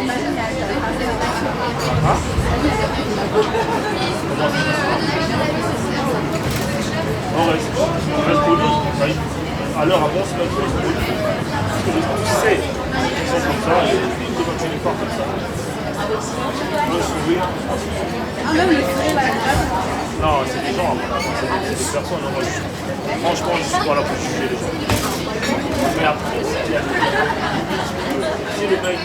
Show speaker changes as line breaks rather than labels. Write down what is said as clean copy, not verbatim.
Hein? On reste poli. À l'heure avant, c'est pas tout reste poli. Parce que tu sais, ils sont comme ça, et quand tu les pars comme ça, un sourire.
Ah, même le sourire, là.
Non, c'est des gens, c'est des personnes. Moi, franchement, je suis pas là pour juger les gens. Mais après, si le mec.